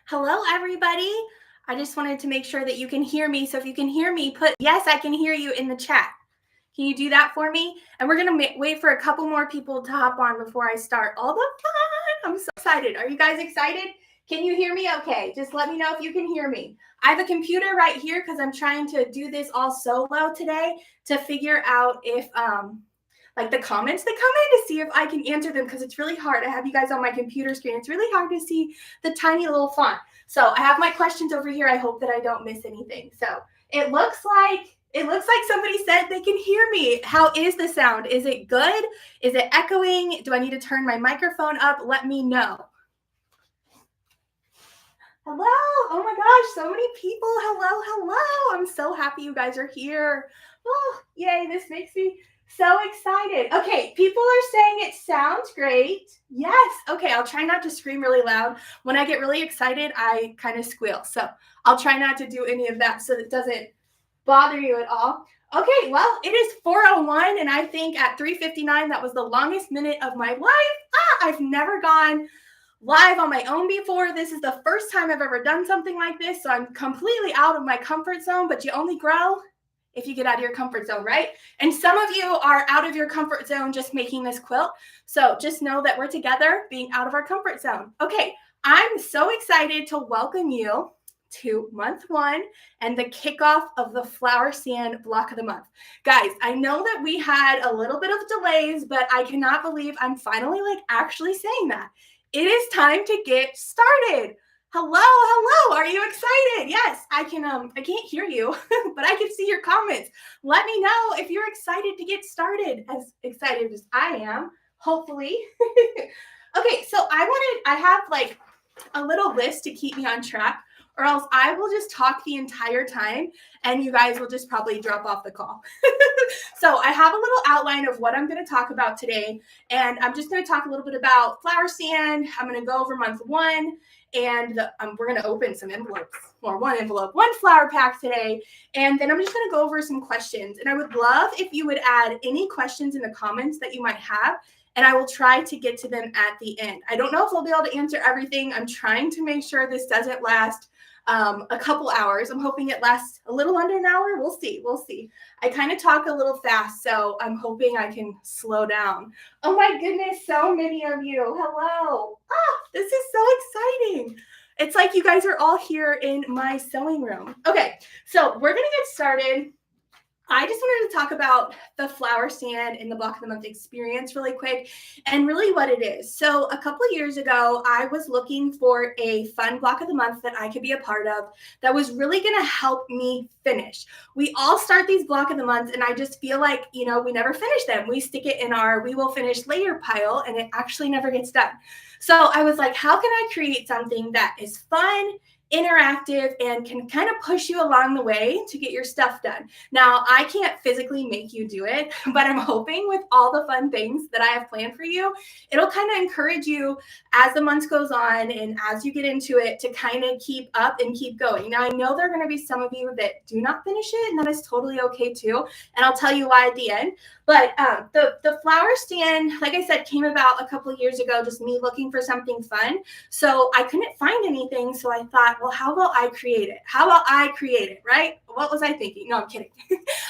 Hello, everybody. I just wanted to make sure that you can hear me. So if you can hear me, put yes, I can hear you in the chat. Can you do that for me? And we're going to wait for a couple more people to hop on before I start all the fun. I'm so excited. Are you guys excited? Can you hear me okay? Just let me know if you can hear me. I have a computer right here because I'm trying to do this all solo today to figure out if like the comments that come in to see if I can answer them because it's really hard. I have you guys on my computer screen. It's really hard to see the tiny little font. So I have my questions over here. I hope that I don't miss anything. So it looks like somebody said they can hear me. How is the sound? Is it good? Is it echoing? Do I need to turn my microphone up? Let me know. Hello. Oh my gosh, so many people. Hello. I'm so happy you guys are here. Oh, yay. This makes me so excited. Okay, people are saying it sounds great. Yes. Okay, I'll try not to scream really loud. When I get really excited, I kind of squeal. So I'll try not to do any of that so it doesn't bother you at all. Okay, well, it is 4:01, and I think at 3:59, that was the longest minute of my life. I've never gone live on my own before. This is the first time I've ever done something like this, so I'm completely out of my comfort zone, but you only grow if you get out of your comfort zone, right? And some of you are out of your comfort zone just making this quilt. So just know that we're together being out of our comfort zone. Okay, I'm so excited to welcome you to month 1 and the kickoff of the Flower Stand block of the month. Guys, I know that we had a little bit of delays, but I cannot believe I'm finally actually saying that. It is time to get started. Hello. Are you excited? Yes, I can't hear you, but I can see your comments. Let me know if you're excited to get started, as excited as I am, hopefully. Okay, so I have a little list to keep me on track, or else I will just talk the entire time and you guys will just probably drop off the call. So I have a little outline of what I'm going to talk about today, and I'm just going to talk a little bit about Flower Stand. I'm going to go over month 1, and we're going to open some envelopes, or one envelope, one flower pack today, and then I'm just going to go over some questions. And I would love if you would add any questions in the comments that you might have, and I will try to get to them at the end. I don't know if I'll be able to answer everything. I'm trying to make sure this doesn't last a couple hours. I'm hoping it lasts a little under an hour. We'll see. I kind of talk a little fast, so I'm hoping I can slow down. Oh my goodness, so many of you. Hello. This is so exciting. It's like you guys are all here in my sewing room. Okay, so we're going to get started. I just wanted to talk about the Flower Stand in the Block of the Month experience really quick and really what it is. So a couple of years ago, I was looking for a fun Block of the Month that I could be a part of that was really going to help me finish. We all start these Block of the Months, and I just feel like, we never finish them. We stick it in our we will finish later pile, and it actually never gets done. So I was like, how can I create something that is fun, interactive, and can kind of push you along the way to get your stuff done? Now, I can't physically make you do it, but I'm hoping with all the fun things that I have planned for you, it'll kind of encourage you as the months goes on and as you get into it to kind of keep up and keep going. Now, I know there are going to be some of you that do not finish it, and that is totally okay too, and I'll tell you why at the end. But the Flower Stand, like I said, came about a couple of years ago, just me looking for something fun. So I couldn't find anything, so I thought, well, how about I create it? Right? What was I thinking? No, I'm kidding.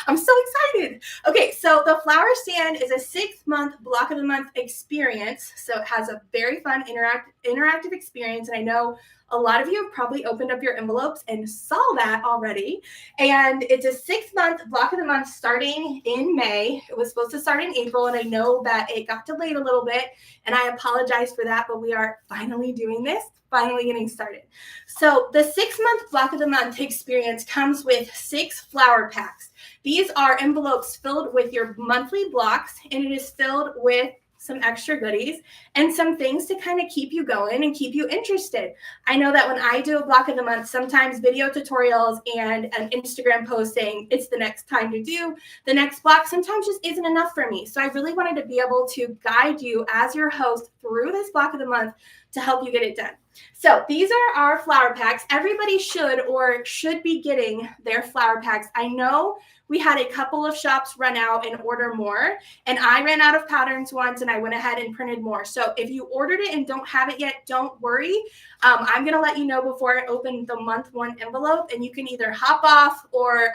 I'm so excited. Okay, so the Flower Stand is a 6-month Block of the Month experience. So it has a very fun interactive experience. And I know a lot of you have probably opened up your envelopes and saw that already. And it's a 6-month Block of the Month starting in May. It was supposed to start in April, and I know that it got delayed a little bit, and I apologize for that, but we are finally doing this, finally getting started. So the 6-month Block of the Month experience comes with 6 flower packs. These are envelopes filled with your monthly blocks, and it is filled with some extra goodies and some things to kind of keep you going and keep you interested. I know that when I do a Block of the Month, sometimes video tutorials and an Instagram post saying it's the next time to do the next block sometimes just isn't enough for me. So I really wanted to be able to guide you as your host through this Block of the Month to help you get it done. So these are our flower packs. Everybody should be getting their flower packs. I know we had a couple of shops run out and order more, and I ran out of patterns once and I went ahead and printed more. So if you ordered it and don't have it yet, don't worry. I'm going to let you know before I open the month 1 envelope, and you can either hop off or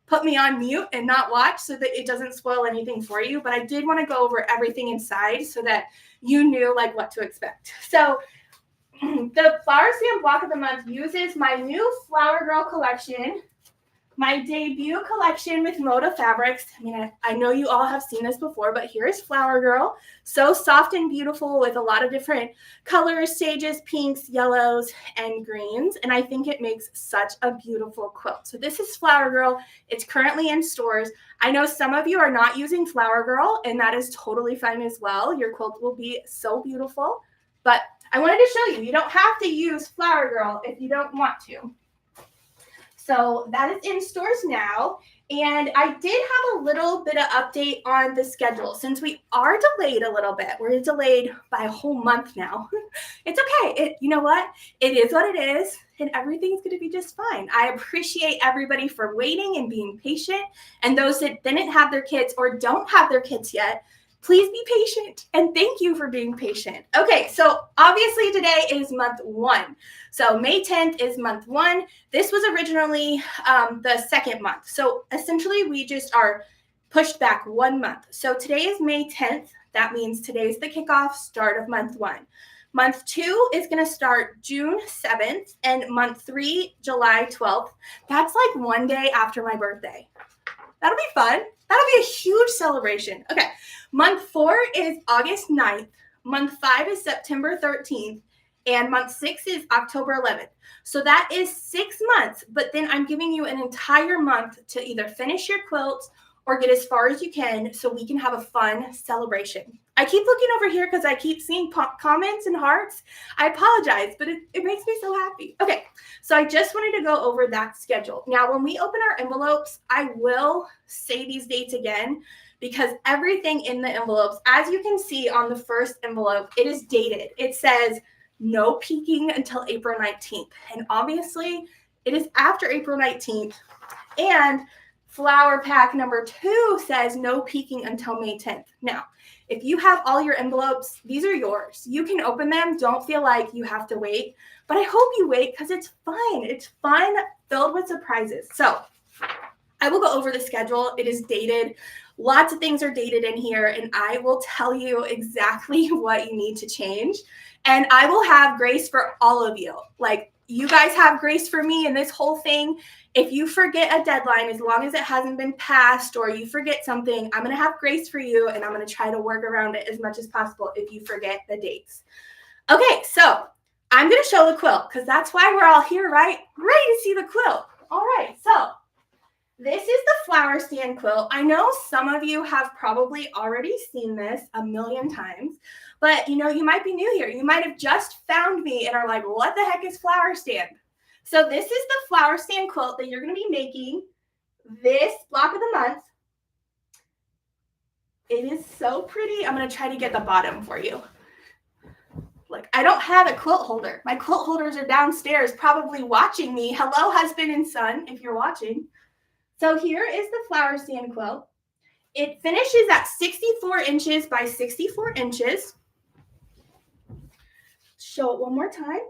put me on mute and not watch so that it doesn't spoil anything for you. But I did want to go over everything inside so that you knew like what to expect. So the Flower Stand block of the month uses my new Flower Girl collection, my debut collection with Moda Fabrics. I mean, I know you all have seen this before, but here's Flower Girl. So soft and beautiful with a lot of different colors, sages, pinks, yellows, and greens. And I think it makes such a beautiful quilt. So this is Flower Girl. It's currently in stores. I know some of you are not using Flower Girl, and that is totally fine as well. Your quilt will be so beautiful. But I wanted to show you, you don't have to use Flower Girl if you don't want to. So that is in stores now. And I did have a little bit of update on the schedule. Since we are delayed a little bit, we're delayed by a whole month now. It's okay. You know what? It is what it is, and everything's going to be just fine. I appreciate everybody for waiting and being patient. And those that didn't have their kids or don't have their kids yet, please be patient, and thank you for being patient. Okay, so obviously today is month 1. So May 10th is month 1. This was originally the second month. So essentially we just are pushed back 1 month. So today is May 10th. That means today's the kickoff, start of month 1. Month 2 is going to start June 7th, and month 3, July 12th. That's like one day after my birthday. That'll be fun. That'll be a huge celebration. Okay, month 4 is August 9th. Month 5 is September 13th. And month 6 is October 11th. So that is 6 months. But then I'm giving you an entire month to either finish your quilts or get as far as you can so we can have a fun celebration. I keep looking over here because I keep seeing comments and hearts. I apologize, but it makes me so happy. Okay, so I just wanted to go over that schedule. Now, when we open our envelopes, I will say these dates again because everything in the envelopes, as you can see on the first envelope, it is dated. It says no peeking until April 19th. And obviously, it is after April 19th. And flower pack number 2 says no peeking until May 10th. Now, if you have all your envelopes, these are yours. You can open them. Don't feel like you have to wait. But I hope you wait because it's fun. It's fun, filled with surprises. So I will go over the schedule. It is dated. Lots of things are dated in here, and I will tell you exactly what you need to change. And I will have grace for all of you. Like, you guys have grace for me in this whole thing. If you forget a deadline, as long as it hasn't been passed or you forget something, I'm going to have grace for you, and I'm going to try to work around it as much as possible if you forget the dates. Okay, so I'm going to show the quilt because that's why we're all here, right? Ready to see the quilt. All right, so this is the Flower Stand quilt. I know some of you have probably already seen this a million times, but you know, you might be new here. You might have just found me and are like, what the heck is Flower Stand? So this is the Flower Stand quilt that you're going to be making this block of the month. It is so pretty. I'm going to try to get the bottom for you. Look, I don't have a quilt holder. My quilt holders are downstairs probably watching me. Hello, husband and son, if you're watching. So here is the Flower Stand quilt. It finishes at 64 inches by 64 inches. Show it one more time.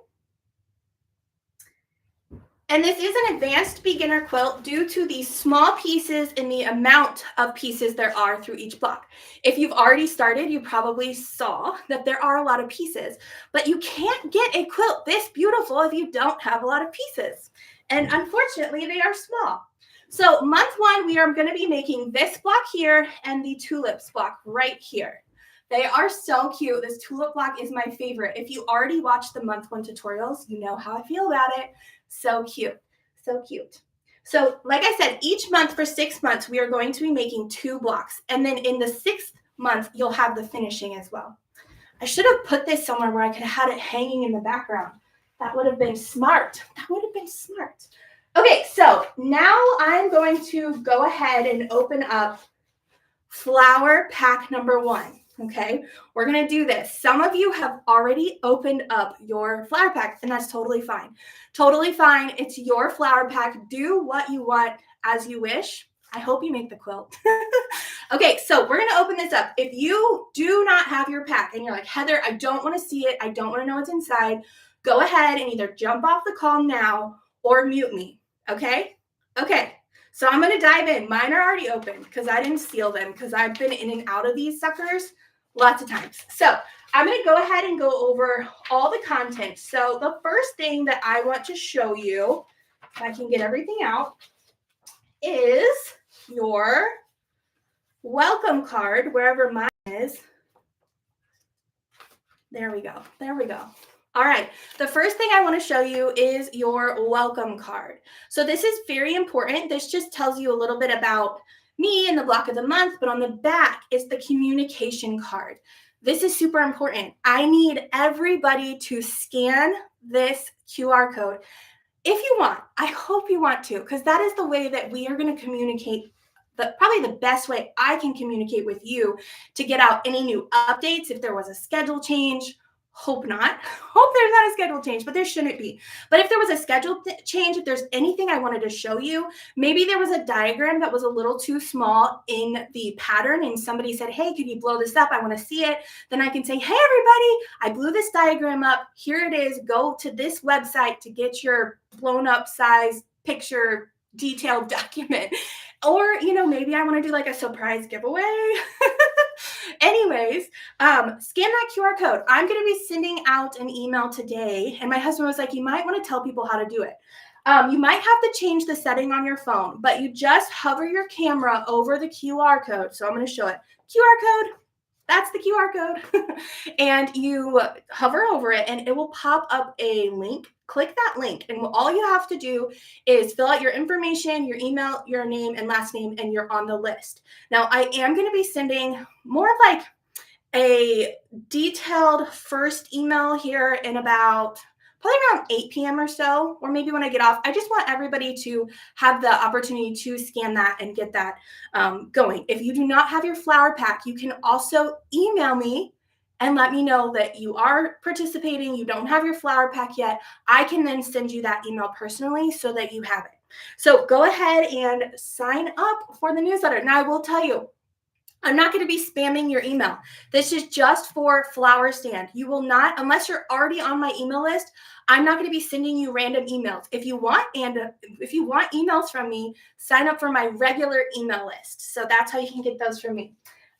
And this is an advanced beginner quilt due to the small pieces and the amount of pieces there are through each block. If you've already started, you probably saw that there are a lot of pieces, but you can't get a quilt this beautiful if you don't have a lot of pieces. And unfortunately, they are small. So month 1, we are going to be making this block here and the tulips block right here. They are so cute. This tulip block is my favorite. If you already watched the month 1 tutorials, you know how I feel about it. So cute. So cute. So like I said, each month for 6 months, we are going to be making 2 blocks. And then in the 6th month, you'll have the finishing as well. I should have put this somewhere where I could have had it hanging in the background. That would have been smart. That would have been smart. Okay, so now I'm going to go ahead and open up flower pack number 1. Okay, we're going to do this. Some of you have already opened up your flower pack, and that's totally fine. Totally fine. It's your flower pack. Do what you want as you wish. I hope you make the quilt. Okay, so we're gonna open this up. If you do not have your pack and you're like, Heather, I don't wanna see it, I don't wanna know what's inside, go ahead and either jump off the call now or mute me, okay? Okay, so I'm gonna dive in. Mine are already open because I didn't seal them because I've been in and out of these suckers lots of times. So I'm gonna go ahead and go over all the content. So the first thing that I want to show you, if I can get everything out, is your welcome card, wherever mine is. There we go. There we go. All right. The first thing I want to show you is your welcome card. So this is very important. This just tells you a little bit about me and the block of the month, but on the back is the communication card. This is super important. I need everybody to scan this QR code. If you want, I hope you want to, because that is the way that we are going to communicate, probably the best way I can communicate with you to get out any new updates. If there was a schedule change, hope not. Hope there's not a schedule change, but there shouldn't be. But if there was a schedule change, if there's anything I wanted to show you, maybe there was a diagram that was a little too small in the pattern and somebody said, hey, could you blow this up? I want to see it. Then I can say, hey, everybody, I blew this diagram up. Here it is. Go to this website to get your blown up size picture detailed document. Or, you know, maybe I want to do like a surprise giveaway. Anyways, scan that QR code. I'm going to be sending out an email today. And my husband was like, you might want to tell people how to do it. You might have to change the setting on your phone, but you just hover your camera over the QR code. So I'm going to show it. QR code. That's the QR code. And you hover over it and it will pop up a link. Click that link. And all you have to do is fill out your information, your email, your name and last name, and you're on the list. Now, I am going to be sending more of like a detailed first email here in about probably around 8 p.m. or so, or maybe when I get off. I just want everybody to have the opportunity to scan that and get that going. If you do not have your flower pack, you can also email me and let me know that you are participating, you don't have your flower pack yet. I can then send you that email personally so that you have it. So go ahead and sign up for the newsletter. Now, I will tell you, I'm not going to be spamming your email. This is just for Flower Stand. You will not, unless you're already on my email list, I'm not going to be sending you random emails. If you want emails from me, sign up for my regular email list. So that's how you can get those from me.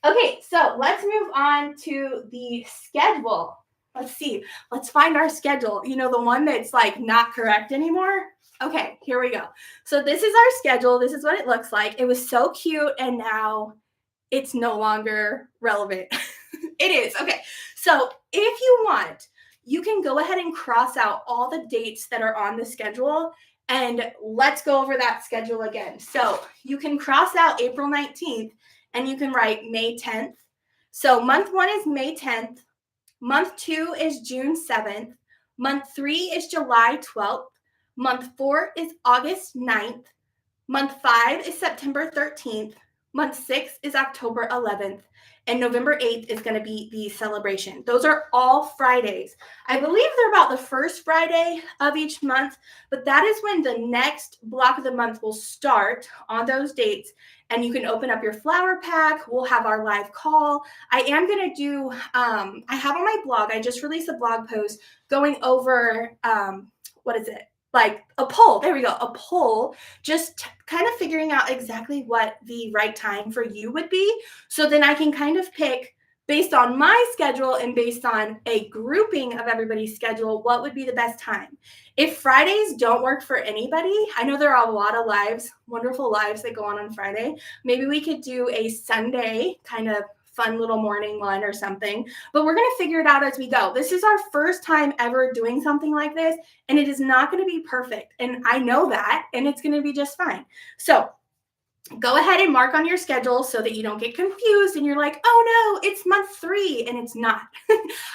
Okay, so let's move on to the schedule. Let's see. Let's find our schedule. You know, the one that's like not correct anymore. Okay, here we go. So this is our schedule. This is what it looks like. It was so cute, and now it's no longer relevant. It is. Okay. So if you want, you can go ahead and cross out all the dates that are on the schedule, and let's go over that schedule again. So you can cross out April 19th and you can write May 10th. So month 1 is May 10th. Month 2 is June 7th. Month 3 is July 12th. Month 4 is August 9th. Month 5 is September 13th. Month 6 is October 11th, and November 8th is going to be the celebration. Those are all Fridays. I believe they're about the first Friday of each month, but that is when the next block of the month will start on those dates, and you can open up your flower pack. We'll have our live call. I am going to do, I have on my blog, I just released a blog post going over, what is it? Like a poll. There we go. A poll, just kind of figuring out exactly what the right time for you would be. So then I can kind of pick based on my schedule and based on a grouping of everybody's schedule, what would be the best time. If Fridays don't work for anybody, I know there are a lot of lives, wonderful lives that go on Friday. Maybe we could do a Sunday kind of fun little morning one or something, but we're going to figure it out as we go. This is our first time ever doing something like this, and it is not going to be perfect. And I know that, and it's going to be just fine. So go ahead and mark on your schedule so that you don't get confused and you're like, oh no, it's month 3, and it's not.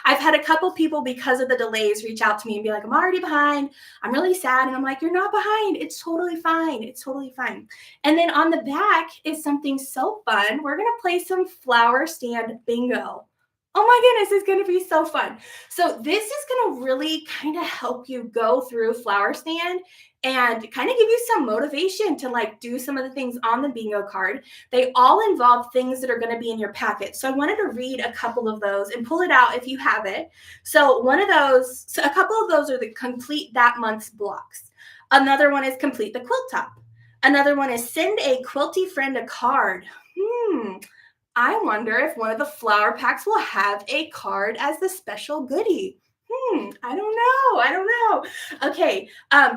I've had a couple people, because of the delays, reach out to me and be like, I'm already behind. I'm really sad. And I'm like, you're not behind. It's totally fine. It's totally fine. And then on the back is something so fun. We're going to play some flower stand bingo. Oh my goodness, it's going to be so fun. So this is going to really kind of help you go through Flower Stand and kind of give you some motivation to like do some of the things on the bingo card. They all involve things that are going to be in your packet. So I wanted to read a couple of those and pull it out if you have it. So a couple of those are the complete that month's blocks. Another one is complete the quilt top. Another one is send a quilty friend a card. I wonder if one of the flower packs will have a card as the special goodie. I don't know. I don't know. Okay.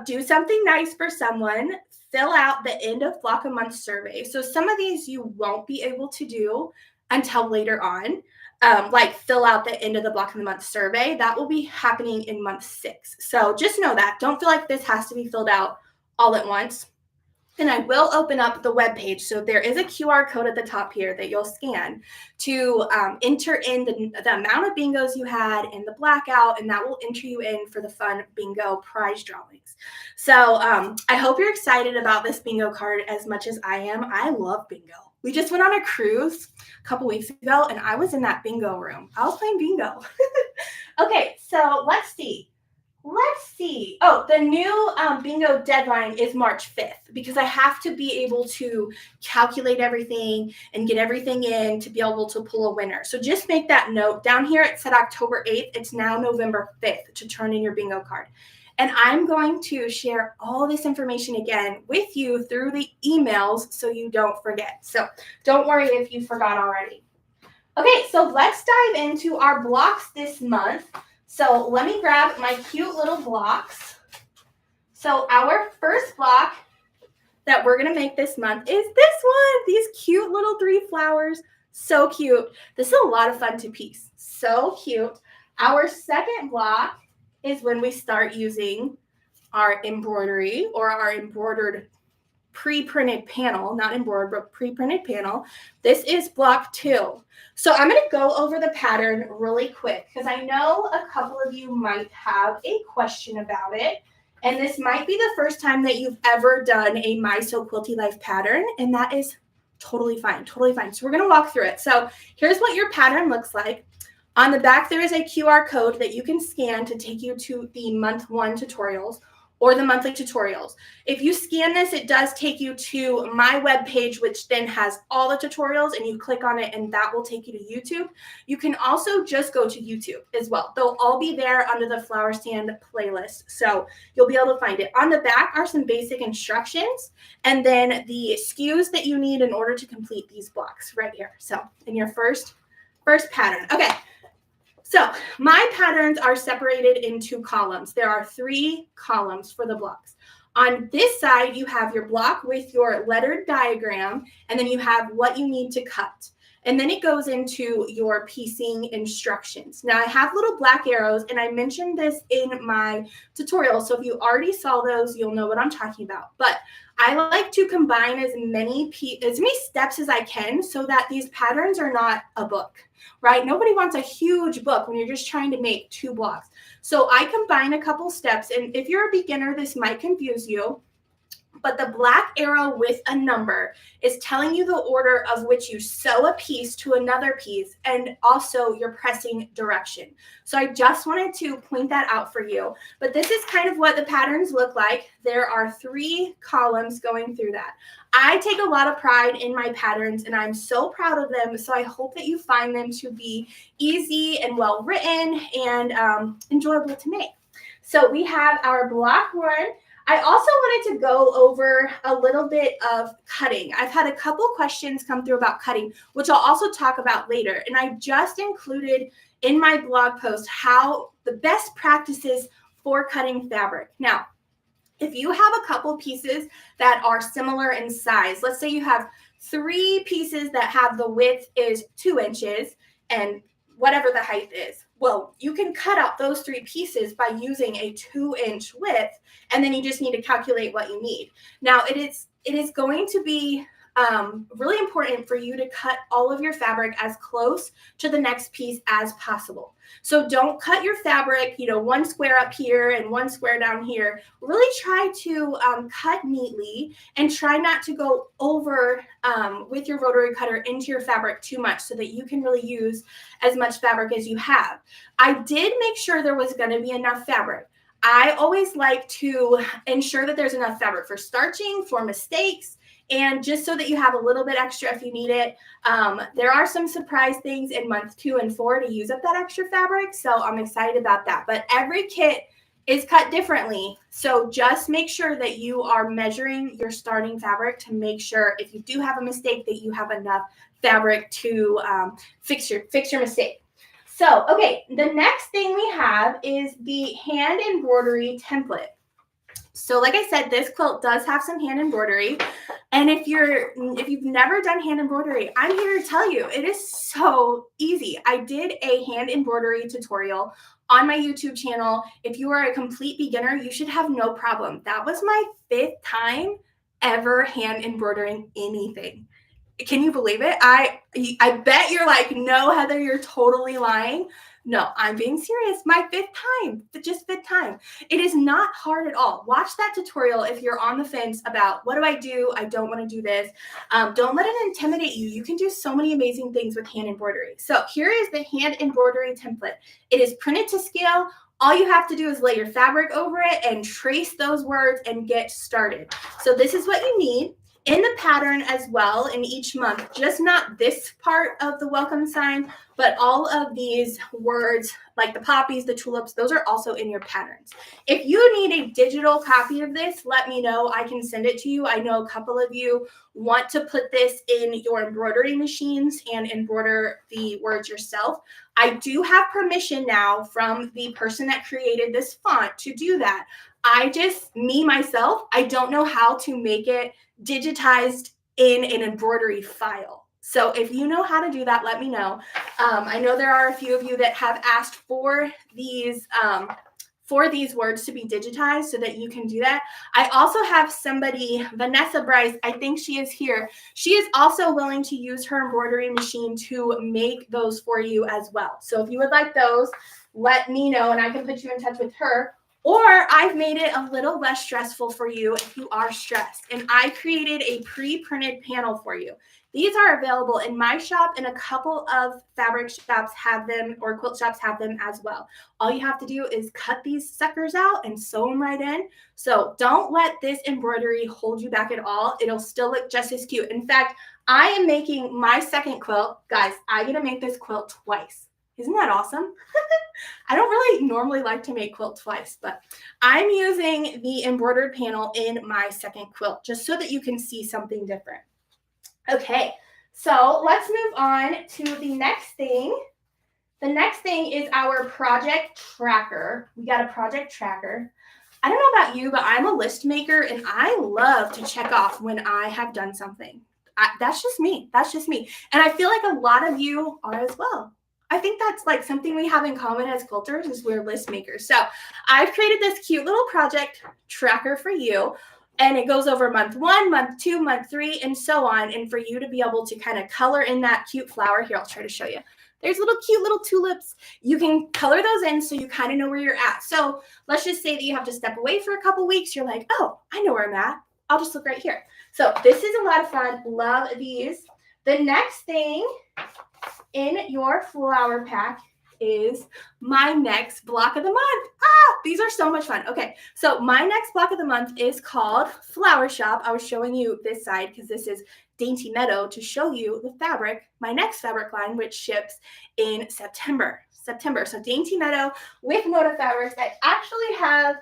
Do something nice for someone. Fill out the end of block a month survey. So some of these you won't be able to do until later on. Like fill out the end of the block of the month survey. That will be happening in month 6. So just know that. Don't feel like this has to be filled out all at once. And I will open up the web page. So there is a QR code at the top here that you'll scan to enter in the amount of bingos you had in the blackout, and that will enter you in for the fun bingo prize drawings. So I hope you're excited about this bingo card as much as I am. I love bingo. We just went on a cruise a couple weeks ago, and I was in that bingo room. I was playing bingo. Okay, so let's see. Oh, the new bingo deadline is March 5th because I have to be able to calculate everything and get everything in to be able to pull a winner. So just make that note. Down here it said October 8th. It's now November 5th to turn in your bingo card. And I'm going to share all this information again with you through the emails so you don't forget. So don't worry if you forgot already. Okay, so let's dive into our blocks this month. So let me grab my cute little blocks. So our first block that we're going to make this month is this one. These cute little 3 flowers. So cute. This is a lot of fun to piece. So cute. Our second block is when we start using our embroidery or our embroidered pre-printed panel, not embroidered, but pre-printed panel. This is block 2. So I'm going to go over the pattern really quick because I know a couple of you might have a question about it. And this might be the first time that you've ever done a My So Quilty Life pattern, and that is totally fine, totally fine. So we're going to walk through it. So here's what your pattern looks like. On the back, there is a QR code that you can scan to take you to the month 1 tutorials or the monthly tutorials. If you scan this, it does take you to my webpage, which then has all the tutorials, and you click on it and that will take you to YouTube. You can also just go to YouTube as well. They'll all be there under the Flower Stand playlist. So you'll be able to find it. On the back are some basic instructions and then the SKUs that you need in order to complete these blocks right here. So in your first pattern. Okay. So my patterns are separated into columns. There are 3 columns for the blocks. On this side, you have your block with your lettered diagram, and then you have what you need to cut. And then it goes into your piecing instructions. Now I have little black arrows, and I mentioned this in my tutorial. So if you already saw those, you'll know what I'm talking about. But I like to combine as many steps as I can so that these patterns are not a book, right? Nobody wants a huge book when you're just trying to make 2 blocks. So I combine a couple steps, and if you're a beginner, this might confuse you. But the black arrow with a number is telling you the order of which you sew a piece to another piece and also your pressing direction. So I just wanted to point that out for you. But this is kind of what the patterns look like. There are 3 columns going through that. I take a lot of pride in my patterns and I'm so proud of them. So I hope that you find them to be easy and well written and enjoyable to make. So we have our block 1. I also wanted to go over a little bit of cutting. I've had a couple questions come through about cutting, which I'll also talk about later. And I just included in my blog post how the best practices for cutting fabric. Now, if you have a couple pieces that are similar in size, let's say you have 3 pieces that have the width is 2 inches and whatever the height is. Well, you can cut out those 3 pieces by using a 2-inch width, and then you just need to calculate what you need. Now, it is going to be really important for you to cut all of your fabric as close to the next piece as possible. So don't cut your fabric, one square up here and one square down here. Really try to cut neatly and try not to go over with your rotary cutter into your fabric too much so that you can really use as much fabric as you have. I did make sure there was going to be enough fabric. I always like to ensure that there's enough fabric for starching, for mistakes, and just so that you have a little bit extra if you need it. There are some surprise things in month 2 and 4 to use up that extra fabric, so I'm excited about that. But every kit is cut differently, so just make sure that you are measuring your starting fabric to make sure if you do have a mistake that you have enough fabric to fix your mistake. So, okay, the next thing we have is the hand embroidery template. So like I said, this quilt does have some hand embroidery. And if you've never done hand embroidery, I'm here to tell you, it is so easy. I did a hand embroidery tutorial on my YouTube channel. If you are a complete beginner, you should have no problem. That was my 5th time ever hand embroidering anything. Can you believe it? I bet you're like, no, Heather, you're totally lying. No, I'm being serious. My 5th time, just 5th time. It is not hard at all. Watch that tutorial if you're on the fence about what do I do? I don't want to do this. Don't let it intimidate you. You can do so many amazing things with hand embroidery. So here is the hand embroidery template. It is printed to scale. All you have to do is lay your fabric over it and trace those words and get started. So this is what you need. In the pattern as well in each month, just not this part of the welcome sign, but all of these words like the poppies, the tulips, those are also in your patterns. If you need a digital copy of this, let me know. I can send it to you. I know a couple of you want to put this in your embroidery machines and embroider the words yourself. I do have permission now from the person that created this font to do that. Myself, I don't know how to make it digitized in an embroidery file. So if you know how to do that, let me know. I know there are a few of you that have asked for these words to be digitized so that you can do that. I also have somebody, Vanessa Bryce, I think she is here. She is also willing to use her embroidery machine to make those for you as well. So if you would like those, let me know and I can put you in touch with her. Or I've made it a little less stressful for you if you are stressed. And I created a pre-printed panel for you. These are available in my shop, and a couple of fabric shops have them, or quilt shops have them as well. All you have to do is cut these suckers out and sew them right in. So don't let this embroidery hold you back at all. It'll still look just as cute. In fact, I am making my second quilt. Guys, I get to make this quilt twice. Isn't that awesome? I don't really normally like to make quilt twice, but I'm using the embroidered panel in my second quilt just so that you can see something different. Okay, so let's move on to the next thing. The next thing is our project tracker. We got a project tracker. I don't know about you, but I'm a list maker and I love to check off when I have done something. That's just me. That's just me. And I feel like a lot of you are as well. I think that's like something we have in common as quilters is we're list makers. So I've created this cute little project tracker for you, and it goes over month 1, month 2, month 3, and so on. And for you to be able to kind of color in that cute flower here, I'll try to show you. There's cute little tulips. You can color those in so you kind of know where you're at. So let's just say that you have to step away for a couple weeks. You're like, oh, I know where I'm at. I'll just look right here. So this is a lot of fun. Love these. The next thing in your flower pack is my next block of the month. These are so much fun. Okay, so my next block of the month is called Flower Shop. I was showing you this side because this is Dainty Meadow to show you the fabric, my next fabric line, which ships in September. So Dainty Meadow with Moda Fabrics. I actually have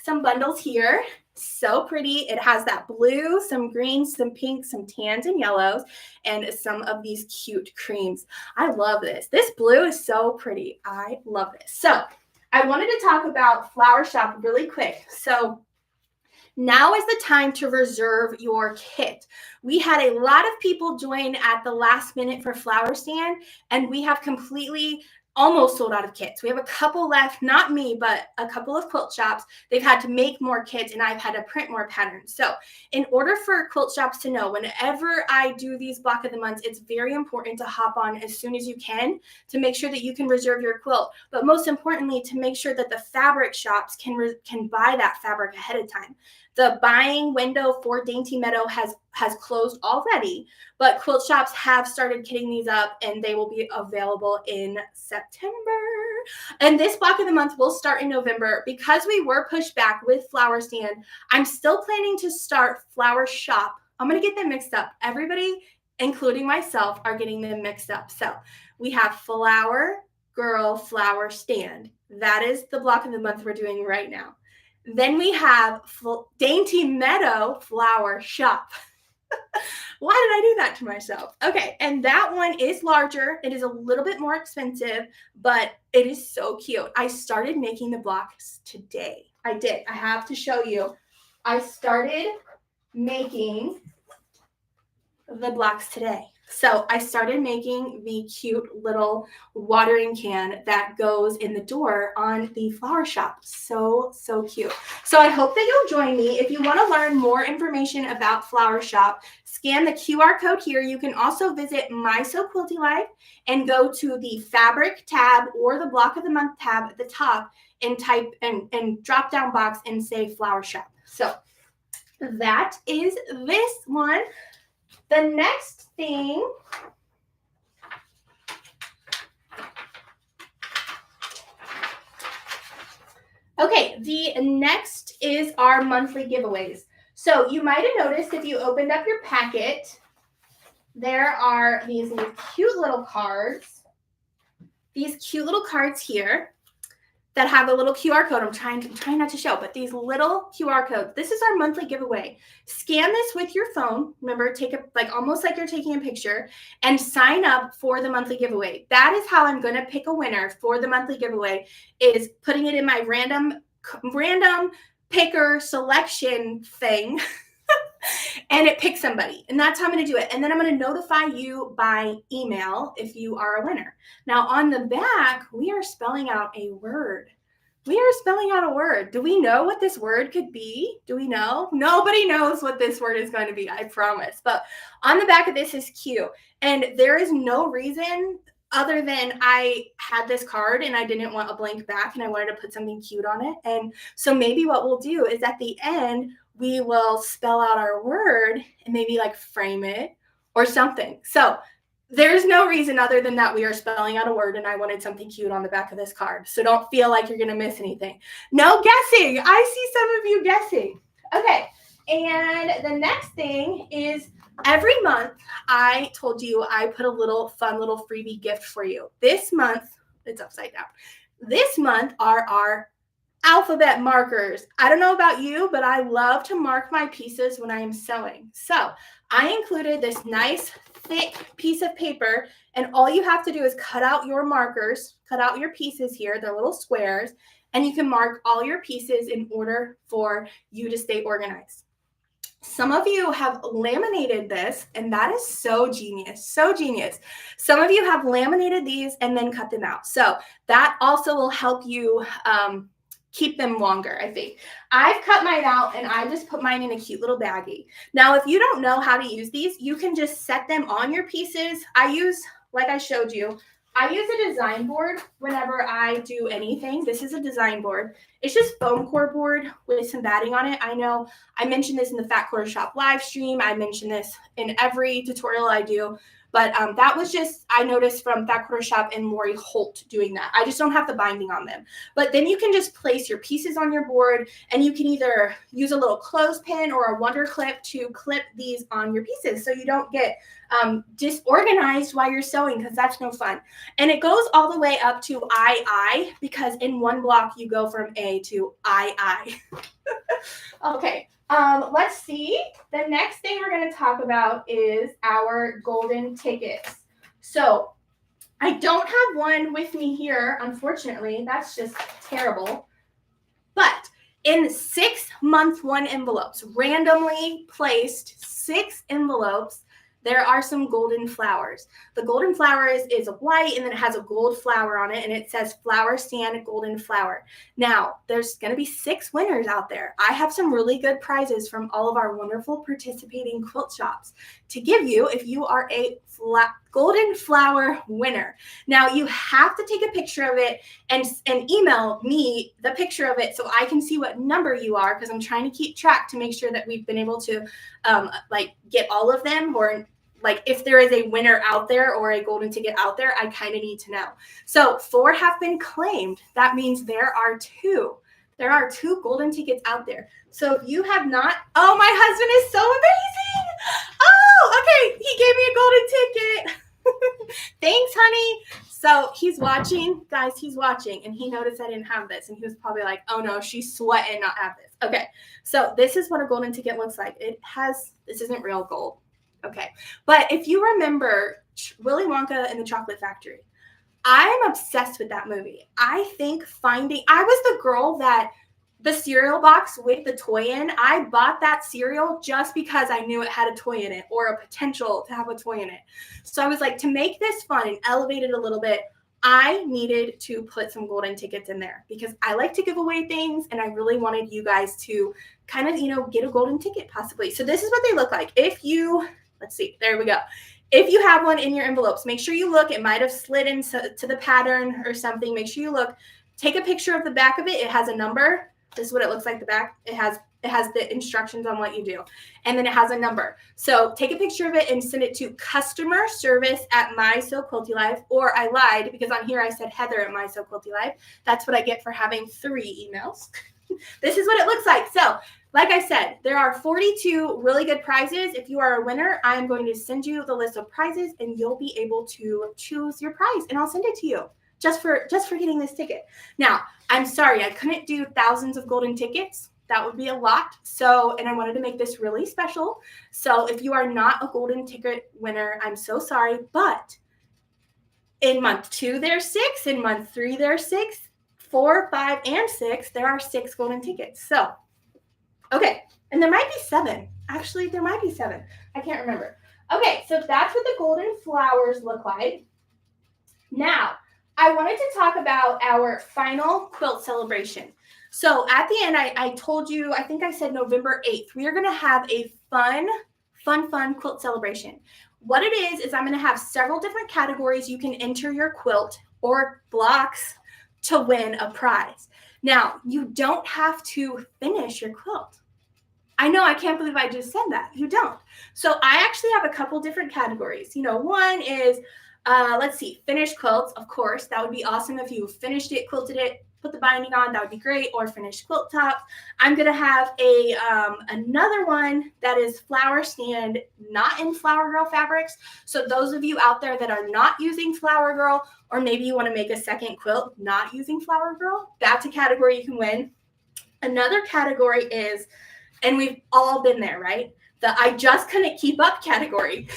some bundles here. So pretty. It has that blue, some greens, some pinks, some tans and yellows, and some of these cute creams. I love this. This blue is so pretty. I love this. So I wanted to talk about Flower Shop really quick. So now is the time to reserve your kit. We had a lot of people join at the last minute for Flower Stand, and we have completely almost sold out of kits. We have a couple left, not me, but a couple of quilt shops. They've had to make more kits and I've had to print more patterns. So in order for quilt shops to know, whenever I do these block of the months, it's very important to hop on as soon as you can to make sure that you can reserve your quilt. But most importantly, to make sure that the fabric shops can buy that fabric ahead of time. The buying window for Dainty Meadow has closed already, but quilt shops have started kitting these up and they will be available in September. And this block of the month will start in November. Because we were pushed back with Flower Stand, I'm still planning to start Flower Shop. I'm going to get them mixed up. Everybody, including myself, are getting them mixed up. So we have Flower Girl Flower Stand. That is the block of the month we're doing right now. Then we have Dainty Meadow Flower Shop. Why did I do that to myself? Okay, and that one is larger. It is a little bit more expensive, but it is so cute. I started making the blocks today. I did. I have to show you. I started making the blocks today. So I started making the cute little watering can that goes in the door on the flower shop. So cute. So I hope that you'll join me. If you want to learn more information about Flower Shop, scan the QR code here. You can also visit My So Quilty Life and go to the fabric tab or the block of the month tab at the top and type and drop down box and say Flower Shop. So that is this one. The next thing the next is our monthly giveaways. So you might have noticed if you opened up your packet, there are these cute little cards. These cute little cards here that have a little QR code. I'm trying not to show, but these little QR codes. This is our monthly giveaway. Scan this with your phone. Remember, take a almost like you're taking a picture and sign up for the monthly giveaway. That is how I'm going to pick a winner for the monthly giveaway, is putting it in my random picker selection thing. And it picks somebody. And that's how I'm going to do it. And then I'm going to notify you by email if you are a winner. Now, on the back, we are spelling out a word. We are spelling out a word. Do we know what this word could be? Do we know? Nobody knows what this word is going to be, I promise. But on the back of this is cute. And there is no reason other than I had this card and I didn't want a blank back and I wanted to put something cute on it. And so maybe what we'll do is at the end, we will spell out our word and maybe frame it or something. So there's no reason other than that we are spelling out a word and I wanted something cute on the back of this card. So don't feel like you're going to miss anything. No guessing. I see some of you guessing. Okay. And the next thing is every month I told you I put a fun little freebie gift for you. This month, it's upside down. This month are our alphabet markers. I don't know about you, but I love to mark my pieces when I am sewing. So I included this nice thick piece of paper, and all you have to do is cut out your markers, cut out your pieces here, they're little squares, and you can mark all your pieces in order for you to stay organized. Some of you have laminated this, and that is so genius, so genius. Some of you have laminated these and then cut them out. So that also will help you keep them longer, I think. I've cut mine out and I just put mine in a cute little baggie. Now, if you don't know how to use these, you can just set them on your pieces. I use, like I showed you, I use a design board whenever I do anything. This is a design board. It's just foam core board with some batting on it. I know I mentioned this in the Fat Quarter Shop live stream. I mention this in every tutorial I do. But that was just, I noticed from Fat Quarter Shop and Lori Holt doing that. I just don't have the binding on them. But then you can just place your pieces on your board, and you can either use a little clothespin or a wonder clip to clip these on your pieces so you don't get disorganized while you're sewing, because that's no fun. And it goes all the way up to I, because in one block you go from A to I. Okay. Let's see. The next thing we're going to talk about is our golden tickets. So I don't have one with me here, unfortunately. That's just terrible. But in 6 month one envelopes, randomly placed 6 envelopes, there are some golden flowers. The golden flower is white, and then it has a gold flower on it, and it says Flower Stand Golden Flower. Now, there's going to be 6 winners out there. I have some really good prizes from all of our wonderful participating quilt shops to give you if you are a golden flower winner. Now, you have to take a picture of it and email me the picture of it so I can see what number you are, because I'm trying to keep track to make sure that we've been able to like get all of them, or like if there is a winner out there or a golden ticket out there, I kind of need to know. So 4 have been claimed. That means there are 2. There are 2 golden tickets out there. So if you have not, oh, my husband is so amazing. Oh, okay. He gave me a golden ticket. Thanks, honey. So he's watching, guys, he's watching, and he noticed I didn't have this, and he was probably like, oh no, she's sweating not have this. Okay. So this is what a golden ticket looks like. This isn't real gold. Okay. But if you remember Willy Wonka and the Chocolate Factory, I am obsessed with that movie. I was the girl that the cereal box with the toy in, I bought that cereal just because I knew it had a toy in it, or a potential to have a toy in it. So I was like, to make this fun and elevate it a little bit, I needed to put some golden tickets in there because I like to give away things, and I really wanted you guys to kind of, get a golden ticket possibly. So this is what they look like. Let's see, there we go. If you have one in your envelopes, make sure you look. It might have slid into the pattern or something. Make sure you look. Take a picture of the back of it. It has a number. This is what it looks like, the back. It has the instructions on what you do. And then it has a number. So take a picture of it and send it to customer service at My So Quilty Life. Or I lied because on here I said Heather at My So Quilty Life. That's what I get for having 3 emails. This is what it looks like. So like I said, there are 42 really good prizes. If you are a winner, I'm going to send you the list of prizes, and you'll be able to choose your prize, and I'll send it to you just for getting this ticket. Now, I'm sorry, I couldn't do thousands of golden tickets. That would be a lot. And I wanted to make this really special. So if you are not a golden ticket winner, I'm so sorry. But in month 2, there's 6. In month 3, there's 6. 4, 5, and 6, there are 6 golden tickets. So, okay. And there might be 7. Actually, there might be 7. I can't remember. Okay, so that's what the golden flowers look like. Now, I wanted to talk about our final quilt celebration. So at the end, I told you, I think I said November 8th, we are going to have a fun quilt celebration. What it is I'm going to have several different categories you can enter your quilt or blocks to win a prize. Now, you don't have to finish your quilt. I know, I can't believe I just said that. You don't. So I actually have a couple different categories. One is, let's see, finished quilts. Of course, that would be awesome if you finished it, quilted it, put the binding on, that would be great, or finished quilt tops. I'm going to have another one that is Flower Stand, not in Flower Girl fabrics. So those of you out there that are not using Flower Girl, or maybe you want to make a second quilt not using Flower Girl, that's a category you can win. Another category is, and we've all been there, right? The I just couldn't keep up category.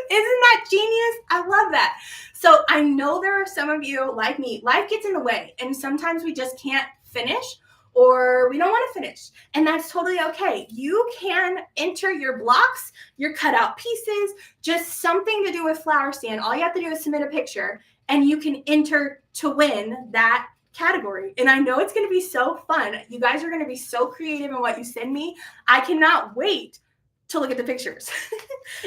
Isn't that genius? I love that. So I know there are some of you like me, life gets in the way, and sometimes we just can't finish, or we don't want to finish, and that's totally okay. You can enter your blocks, your cutout pieces, just something to do with Flower Stand. All you have to do is submit a picture, and you can enter to win that category. And I know it's going to be so fun. You guys are going to be so creative in what you send me. I cannot wait to look at the pictures.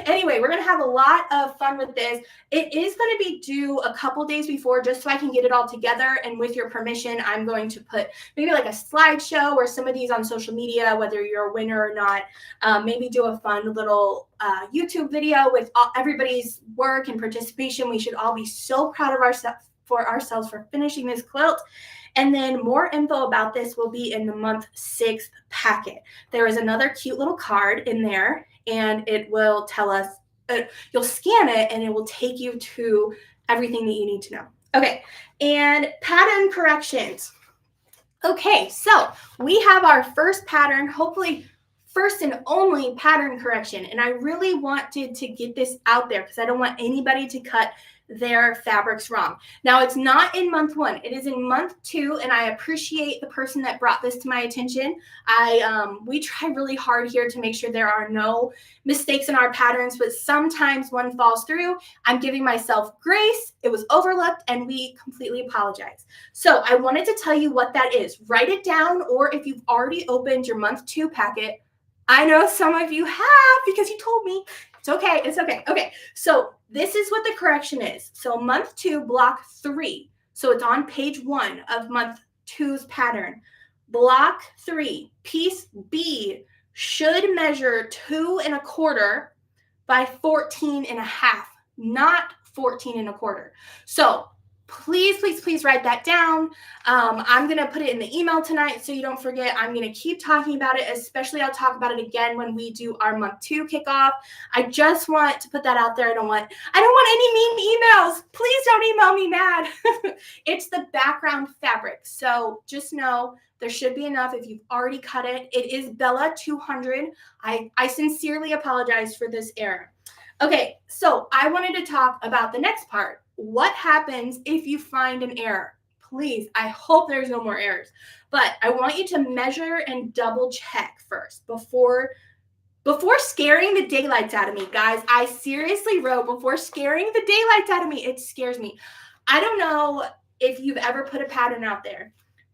Anyway, we're going to have a lot of fun with this. It is going to be due a couple days before, just so I can get it all together. And with your permission, I'm going to put maybe like a slideshow or some of these on social media, whether you're a winner or not. Maybe do a fun little YouTube video with everybody's work and participation. We should all be so proud of ourselves for finishing this quilt. And then more info about this will be in the month 6 packet. There is another cute little card in there, and it will tell us, you'll scan it and it will take you to everything that you need to know. Okay, and pattern corrections. Okay, so we have our first pattern, hopefully first and only pattern correction. And I really wanted to get this out there because I don't want anybody to cut their fabrics wrong. Now, it's not in month 1. It is in month 2, and I appreciate the person that brought this to my attention. We try really hard here to make sure there are no mistakes in our patterns, but sometimes one falls through. I'm giving myself grace. It was overlooked, and we completely apologize. So I wanted to tell you what that is. Write it down, or if you've already opened your month 2 packet, I know some of you have because you told me. It's okay. It's okay. Okay. So this is what the correction is. So month 2, block 3. So it's on page 1 of month 2's pattern. Block 3, piece B should measure 2 1/4 by 14 1/2, not 14 1/4. So please write that down. I'm going to put it in the email tonight so you don't forget. I'm going to keep talking about it, especially I'll talk about it again when we do our month 2 kickoff. I just want to put that out there. I don't want any mean emails. Please don't email me mad. It's the background fabric. So just know there should be enough if you've already cut it. It is Bella 200. I sincerely apologize for this error. Okay, so I wanted to talk about the next part. What happens if you find an error? Please, I hope there's no more errors. But I want you to measure and double check first before scaring the daylights out of me. Guys, I seriously wrote before scaring the daylights out of me. It scares me. I don't know if you've ever put a pattern out there,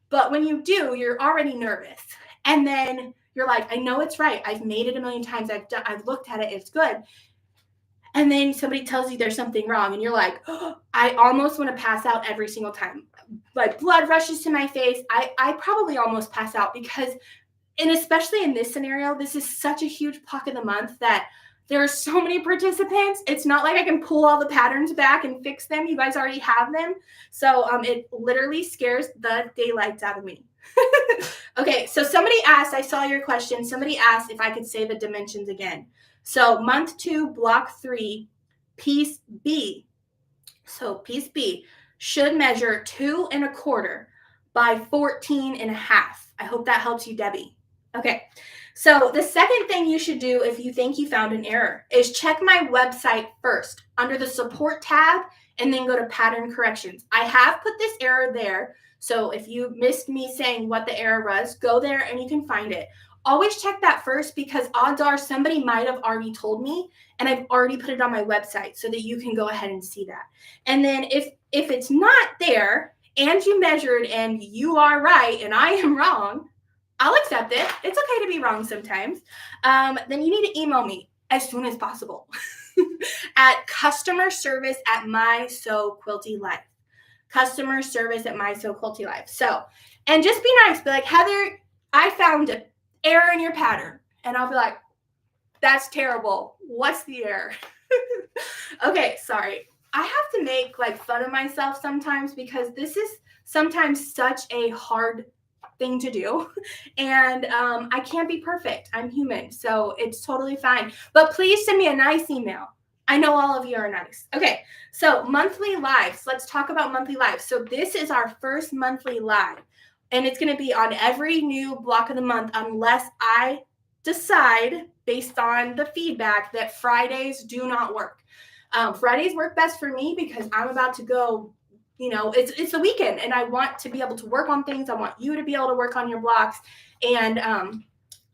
but when you do, you're already nervous. And then you're like, I know it's right. I've made it a million times. I've looked at it. It's good. And then somebody tells you there's something wrong, and you're like, oh, I almost want to pass out every single time. Like blood rushes to my face. I probably almost pass out because, and especially in this scenario, this is such a huge block of the month that there are so many participants. It's not like I can pull all the patterns back and fix them. You guys already have them. So it literally scares the daylights out of me. Okay, so somebody asked, I saw your question. Somebody asked if I could say the dimensions again. So month 2, block 3, piece B. So piece B should measure 2 1/4 by 14 1/2. I hope that helps you, Debbie. Okay. So the second thing you should do if you think you found an error is check my website first under the support tab and then go to pattern corrections. I have put this error there. So if you missed me saying what the error was, go there and you can find it. Always check that first because odds are somebody might have already told me and I've already put it on my website so that you can go ahead and see that. And then if it's not there and you measured and you are right and I am wrong, I'll accept it. It's okay to be wrong sometimes. Then you need to email me as soon as possible at customerservice@MySewQuiltyLife. Customerservice@MySewQuiltyLife. So, and just be nice. Be like, Heather, I found an error in your pattern. And I'll be like, that's terrible. What's the error? Okay, sorry. I have to make like fun of myself sometimes because this is sometimes such a hard thing to do. And I can't be perfect. I'm human. So it's totally fine. But please send me a nice email. I know all of you are nice. Okay, so monthly lives. Let's talk about monthly lives. So this is our first monthly live. And it's going to be on every new block of the month unless I decide, based on the feedback, that Fridays do not work. Fridays work best for me because I'm about to go, it's the weekend and I want to be able to work on things. I want you to be able to work on your blocks. And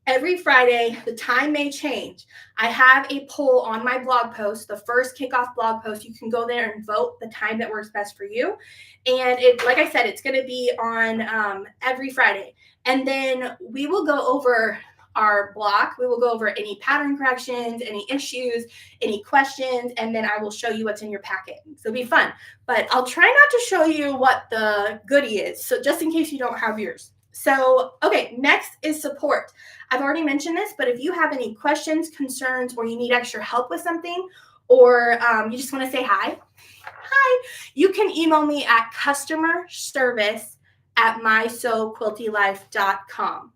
every Friday, the time may change. I have a poll on my blog post, the first kickoff blog post. You can go there and vote the time that works best for you. And like I said, it's going to be on every Friday. And then we will go over our block. We will go over any pattern corrections, any issues, any questions, and then I will show you what's in your packet. So it'll be fun. But I'll try not to show you what the goodie is, so just in case you don't have yours. So, okay, next is support. I've already mentioned this, but if you have any questions, concerns, or you need extra help with something, or you just want to say hi, you can email me at customerservice@mysewquiltylife.com.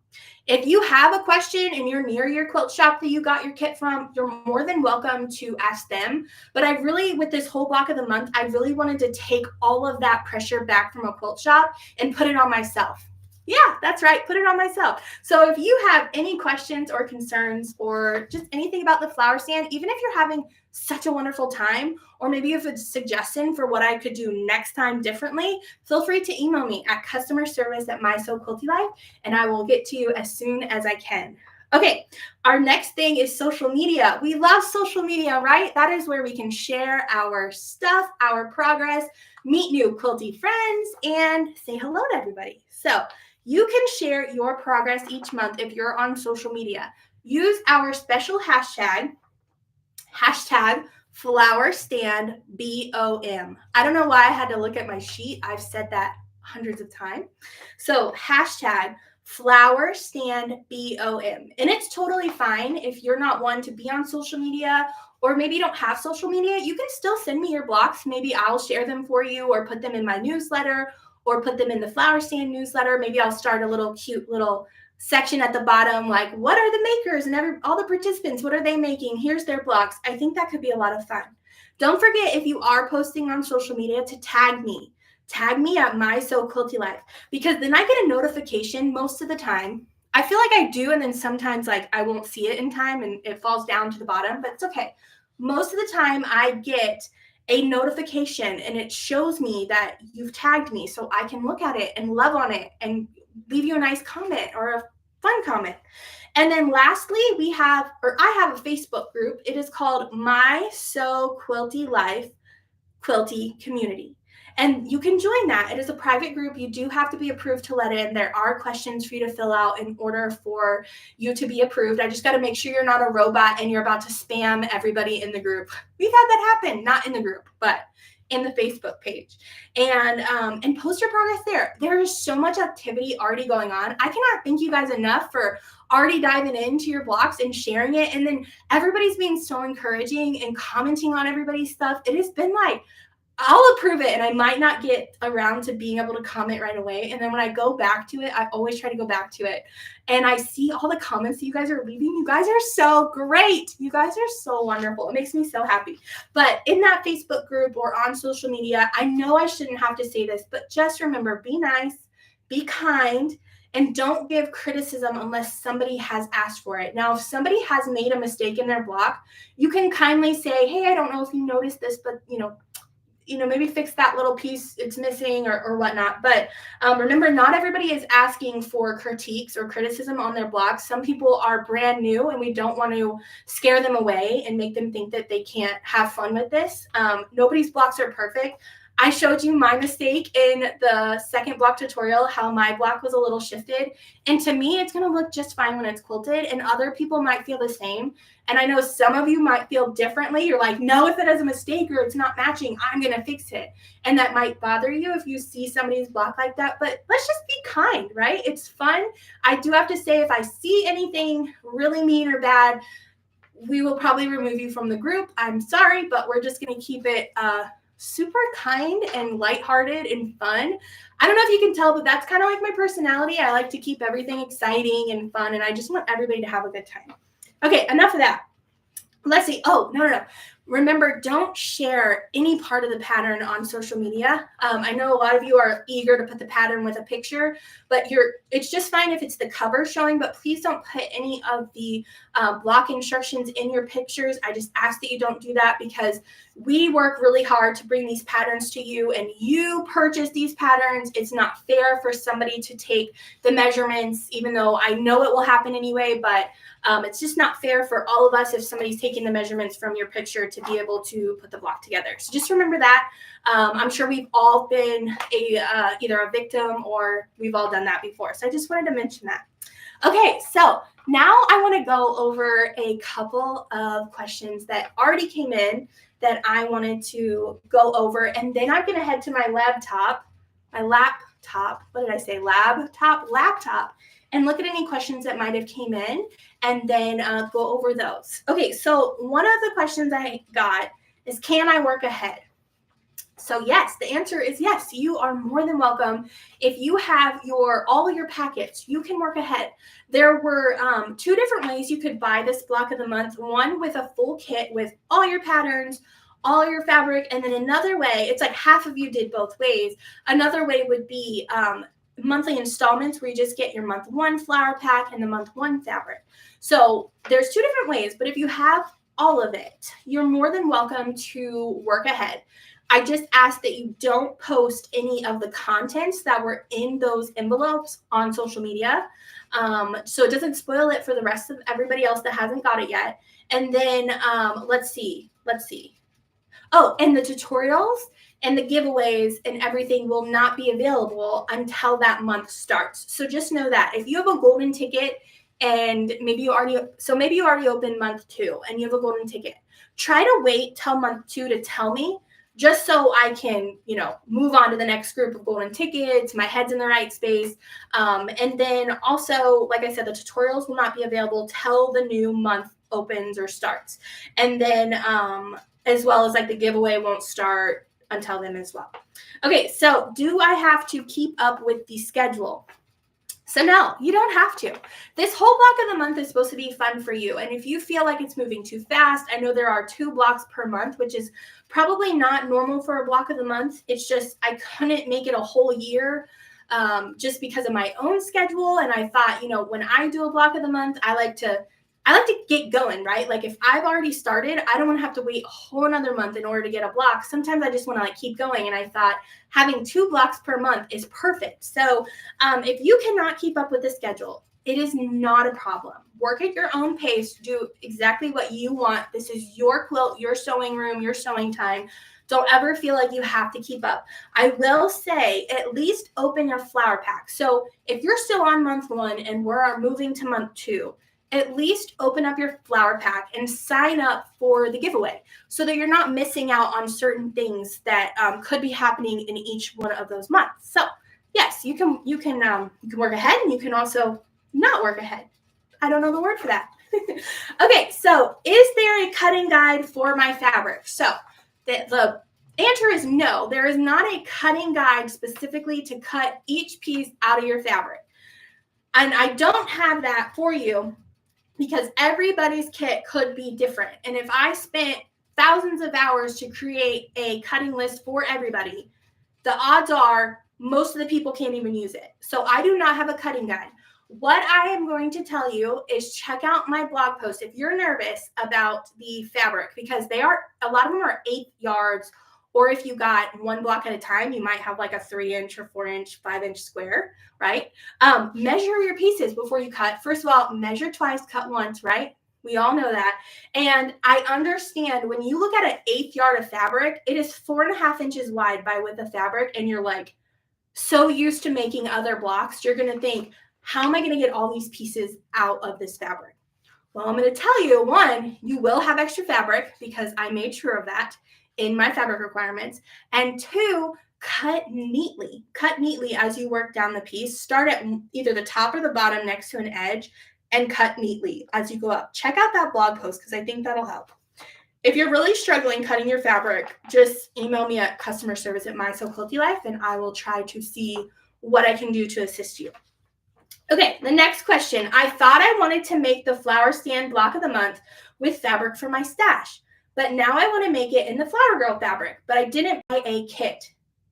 If you have a question and you're near your quilt shop that you got your kit from, you're more than welcome to ask them. But I really, with this whole block of the month, I really wanted to take all of that pressure back from a quilt shop and put it on myself. Yeah, that's right. Put it on myself. So if you have any questions or concerns or just anything about the flower stand, even if you're having such a wonderful time, or maybe you have a suggestion for what I could do next time differently, feel free to email me at customerservice@mysoquiltylife, and I will get to you as soon as I can. Okay, our next thing is social media. We love social media, right? That is where we can share our stuff, our progress, meet new quilty friends, and say hello to everybody. So you can share your progress each month if you're on social media. Use our special hashtag Flower Stand BOM. I don't know why I had to look at my sheet. I've said that hundreds of times. So hashtag Flower Stand BOM. And it's totally fine if you're not one to be on social media, or maybe you don't have social media. You can still send me your blocks. Maybe I'll share them for you, or put them in my newsletter, or put them in the Flower Stand newsletter. Maybe I'll start a little cute little section at the bottom, like what are the makers and all the participants, what are they making? Here's their blocks. I think that could be a lot of fun. Don't forget, if you are posting on social media, to tag me. Tag me at MySoQuiltyLife, because then I get a notification most of the time. I feel like I do, and then sometimes like I won't see it in time and it falls down to the bottom, but it's okay. Most of the time I get a notification and it shows me that you've tagged me, so I can look at it and love on it and leave you a nice comment or a fun comment. And then lastly, I have a Facebook group. It is called My So Quilty Life Quilty Community. And you can join that. It is a private group. You do have to be approved to let in. There are questions for you to fill out in order for you to be approved. I just got to make sure you're not a robot and you're about to spam everybody in the group. We've had that happen, not in the group, but in the Facebook page. And post your progress there. There is so much activity already going on. I cannot thank you guys enough for already diving into your blocks and sharing it. And then everybody's being so encouraging and commenting on everybody's stuff. It has been like, I'll approve it and I might not get around to being able to comment right away. And then when I go back to it, I always try to go back to it. And I see all the comments that you guys are leaving. You guys are so great. You guys are so wonderful. It makes me so happy. But in that Facebook group or on social media, I know I shouldn't have to say this, but just remember, be nice, be kind, and don't give criticism unless somebody has asked for it. Now, if somebody has made a mistake in their block, you can kindly say, hey, I don't know if you noticed this, but maybe fix that little piece it's missing or whatnot. But remember, not everybody is asking for critiques or criticism on their blocks. Some people are brand new and we don't want to scare them away and make them think that they can't have fun with this. Nobody's blocks are perfect. I showed you my mistake in the second block tutorial, how my block was a little shifted. And to me, it's going to look just fine when it's quilted, and other people might feel the same. And I know some of you might feel differently. You're like, no, if it has a mistake or it's not matching, I'm going to fix it. And that might bother you if you see somebody's block like that. But let's just be kind, right? It's fun. I do have to say, if I see anything really mean or bad, we will probably remove you from the group. I'm sorry, but we're just going to keep it super kind and lighthearted and fun. I don't know if you can tell, but that's kind of like my personality. I like to keep everything exciting and fun, and I just want everybody to have a good time. Okay, enough of that. Let's see. Oh, no. Remember, don't share any part of the pattern on social media. I know a lot of you are eager to put the pattern with a picture, but it's just fine if it's the cover showing, but please don't put any of the block instructions in your pictures. I just ask that you don't do that, because we work really hard to bring these patterns to you, and you purchase these patterns. It's not fair for somebody to take the measurements, even though I know it will happen anyway, but it's just not fair for all of us if somebody's taking the measurements from your picture to be able to put the block together. So just remember that. I'm sure we've all been either a victim or we've all done that before. So I just wanted to mention that. Okay, so now I want to go over a couple of questions that already came in that I wanted to go over. And then I'm going to head to my laptop, and look at any questions that might have came in, and then go over those. Okay, so one of the questions I got is, can I work ahead? So yes, the answer is yes. You are more than welcome. If you have all of your packets, you can work ahead. There were two different ways you could buy this block of the month. One with a full kit with all your patterns, all your fabric, and then another way, it's like half of you did both ways. Another way would be monthly installments where you just get your month 1 flower pack and the month 1 fabric. So there's 2 different ways, but if you have all of it, you're more than welcome to work ahead. I just ask that you don't post any of the contents that were in those envelopes on social media. So it doesn't spoil it for the rest of everybody else that hasn't got it yet. And then let's see. Oh, and the tutorials and the giveaways and everything will not be available until that month starts. So just know that if you have a golden ticket and maybe you already opened month 2 and you have a golden ticket, try to wait till month 2 to tell me, just so I can, move on to the next group of golden tickets, my head's in the right space. And then also, like I said, the tutorials will not be available till the new month opens or starts. And then as well as like the giveaway won't start until then as well. Okay, so do I have to keep up with the schedule? So no, you don't have to. This whole block of the month is supposed to be fun for you. And if you feel like it's moving too fast, I know there are 2 blocks per month, which is probably not normal for a block of the month. It's just I couldn't make it a whole year just because of my own schedule. And I thought, when I do a block of the month, I like to get going, right? Like if I've already started, I don't want to have to wait a whole another month in order to get a block. Sometimes I just want to keep going. And I thought having 2 blocks per month is perfect. So if you cannot keep up with the schedule, it is not a problem. Work at your own pace. Do exactly what you want. This is your quilt, your sewing room, your sewing time. Don't ever feel like you have to keep up. I will say at least open your flower pack. So if you're still on month 1 and we're moving to month 2, at least open up your flower pack and sign up for the giveaway so that you're not missing out on certain things that could be happening in each one of those months. So yes, you can work ahead, and you can also not work ahead. I don't know the word for that. Okay, so is there a cutting guide for my fabric? So the answer is no. There is not a cutting guide specifically to cut each piece out of your fabric. And I don't have that for you because everybody's kit could be different. And if I spent thousands of hours to create a cutting list for everybody, the odds are most of the people can't even use it. So I do not have a cutting guide. What I am going to tell you is check out my blog post if you're nervous about the fabric, because a lot of them are 8 yards, or if you got 1 block at a time, you might have like a 3-inch or 4-inch, 5-inch square, right? Measure your pieces before you cut. First of all, measure twice, cut once, right? We all know that. And I understand when you look at an 1/8 yard of fabric, it is 4.5 inches wide by width of fabric. And you're like so used to making other blocks, you're going to think, how am I going to get all these pieces out of this fabric? Well, I'm going to tell you, 1, you will have extra fabric because I made sure of that in my fabric requirements. And 2, cut neatly as you work down the piece. Start at either the top or the bottom next to an edge and cut neatly as you go up. Check out that blog post because I think that'll help. If you're really struggling cutting your fabric, just email me at customerservice@MySewQuiltyLife and I will try to see what I can do to assist you. Okay, the next question. I thought I wanted to make the flower stand block of the month with fabric for my stash, but now I want to make it in the Flower Girl fabric, but I didn't buy a kit.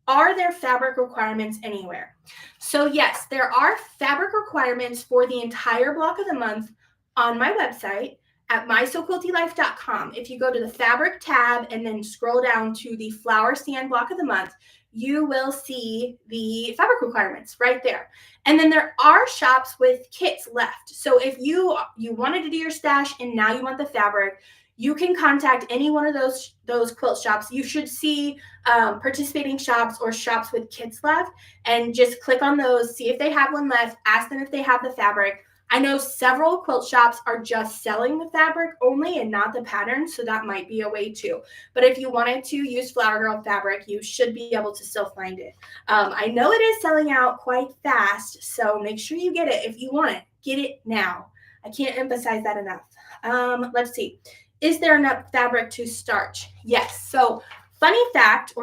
Are there fabric requirements anywhere? So yes, there are fabric requirements for the entire block of the month on my website at mysewquiltylife.com. If you go to the fabric tab and then scroll down to the flower stand block of the month, you will see the fabric requirements right there. And then there are shops with kits left. So if you wanted to do your stash and now you want the fabric, you can contact any one of those quilt shops. You should see participating shops or shops with kits left, and just click on those, see if they have one left, ask them if they have the fabric. I know several quilt shops are just selling the fabric only and not the pattern, so that might be a way too. But if you wanted to use Flower Girl fabric, you should be able to still find it. I know it is selling out quite fast, so make sure you get it. If you want it, get it now. I can't emphasize that enough. Let's see. Is there enough fabric to starch? Yes. So fun fact,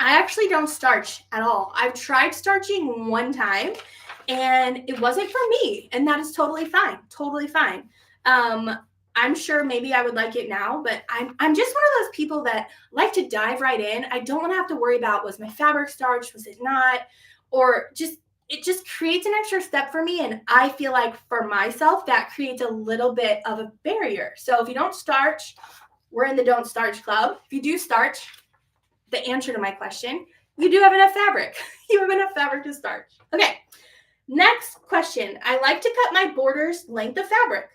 I actually don't starch at all. I've tried starching one time and it wasn't for me, and that is totally fine. Totally fine. I'm sure maybe I would like it now, but I'm just one of those people that like to dive right in. I don't want to have to worry about, was my fabric starched? Was it not? or it just creates an extra step for me. And I feel like for myself, that creates a little bit of a barrier. So if you don't starch, we're in the don't starch club. If you do starch, the answer to my question, you do have enough fabric. You have enough fabric to starch. Okay, next question. I like to cut my borders length of fabric,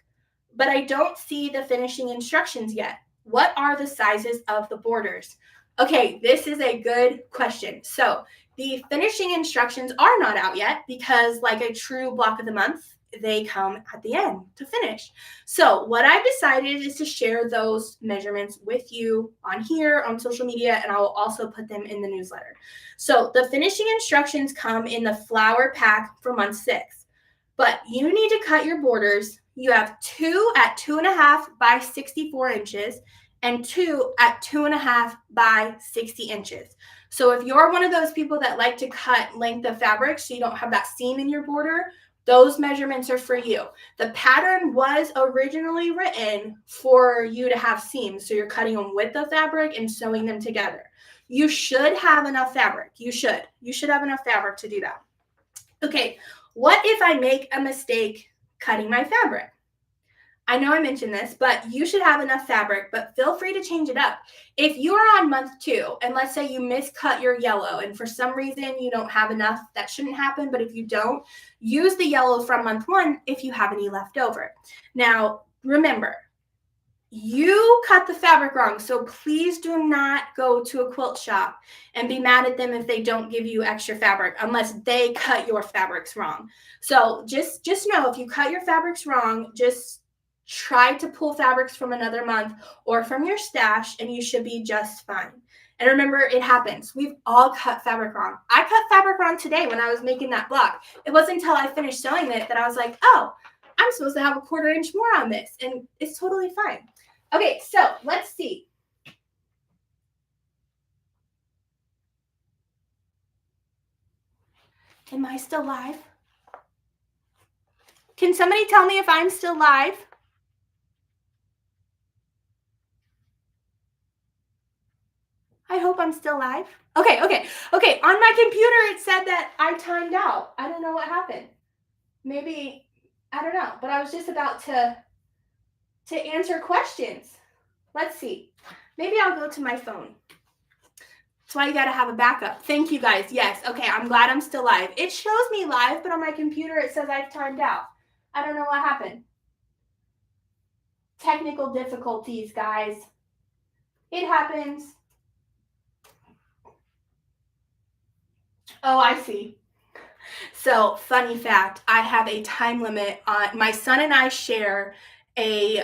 but I don't see the finishing instructions yet. What are the sizes of the borders? Okay, this is a good question. So the finishing instructions are not out yet because, like a true block of the month, they come at the end to finish. So what I've decided is to share those measurements with you on here on social media, and I will also put them in the newsletter. So the finishing instructions come in the flower pack for month 6, but you need to cut your borders. You have 2 at 2.5 by 64 inches and 2 at 2.5 by 60 inches. So if you're one of those people that like to cut length of fabric so you don't have that seam in your border, those measurements are for you. The pattern was originally written for you to have seams, so you're cutting them with the fabric and sewing them together. You should have enough fabric. You should have enough fabric to do that. Okay, what if I make a mistake cutting my fabric? I know I mentioned this, but you should have enough fabric, but feel free to change it up. If you are on month 2, and let's say you miscut your yellow, and for some reason you don't have enough, that shouldn't happen, but if you don't, use the yellow from month 1 if you have any left over. Now, remember, you cut the fabric wrong, so please do not go to a quilt shop and be mad at them if they don't give you extra fabric unless they cut your fabrics wrong. So just know, if you cut your fabrics wrong, just try to pull fabrics from another month or from your stash, and you should be just fine. And remember, it happens. We've all cut fabric wrong. I cut fabric wrong today when I was making that block. It wasn't until I finished sewing it that I was like, oh, I'm supposed to have a 1/4 inch more on this, and it's totally fine. Okay, so let's see. Am I still live? Can somebody tell me if I'm still live? I hope I'm still live. Okay. On my computer, it said that I timed out. I don't know what happened. Maybe, I don't know, but I was just about to answer questions. Let's see. Maybe I'll go to my phone. That's why you got to have a backup. Thank you, guys. Yes. Okay, I'm glad I'm still live. It shows me live, but on my computer, it says I've timed out. I don't know what happened. Technical difficulties, guys. It happens. Oh, I see. So, funny fact, I have a time limit on, my son and I share a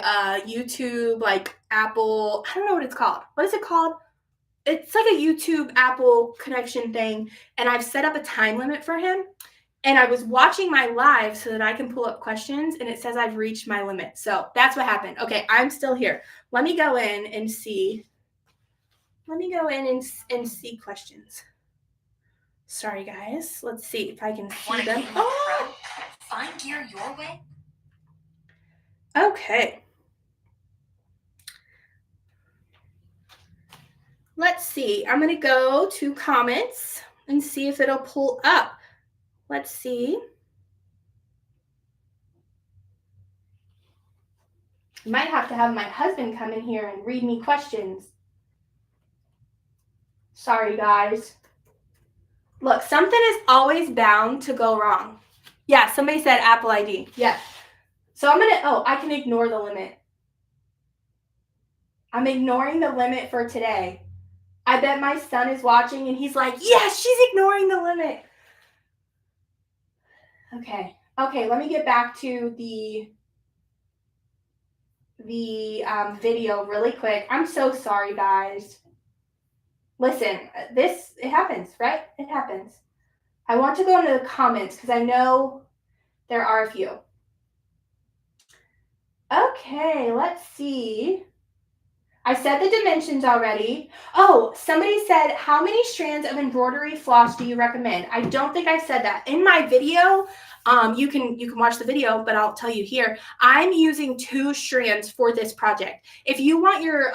YouTube, like Apple, I don't know what it's called. What is it called? It's like a YouTube Apple connection thing, and I've set up a time limit for him. And I was watching my live so that I can pull up questions, and it says I've reached my limit. So that's what happened. Okay, I'm still here. Let me go in and see. And see questions. Sorry, guys. Let's see if I can see them. Oh! Find gear your way. Okay. Let's see. I'm going to go to comments and see if it'll pull up. Let's see. I might have to have my husband come in here and read me questions. Sorry, guys. Look, something is always bound to go wrong. Yeah, somebody said Apple ID. Yeah. So I can ignore the limit. I'm ignoring the limit for today. I bet my son is watching and he's like, yes, she's ignoring the limit. Okay, let me get back to the video really quick. I'm so sorry, guys. Listen, it happens, right? It happens. I want to go into the comments because I know there are a few. Okay, let's see. I said the dimensions already. Oh, somebody said, how many strands of embroidery floss do you recommend? I don't think I said that. In my video, you can watch the video, but I'll tell you here, I'm using 2 strands for this project. If you want your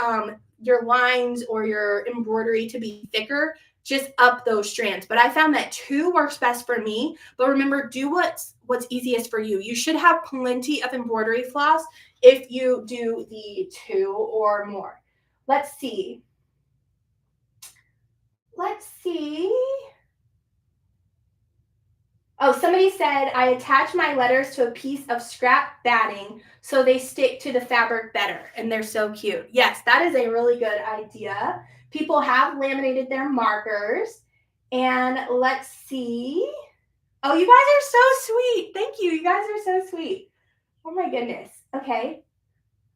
lines or your embroidery to be thicker, just up those strands. But I found that 2 works best for me. But remember, do what's easiest for you. You should have plenty of embroidery floss if you do the 2 or more. Let's see. Oh, somebody said, I attach my letters to a piece of scrap batting so they stick to the fabric better, and they're so cute. Yes, that is a really good idea. People have laminated their markers. And let's see. Oh, you guys are so sweet. Thank you. You guys are so sweet. Oh my goodness. Okay.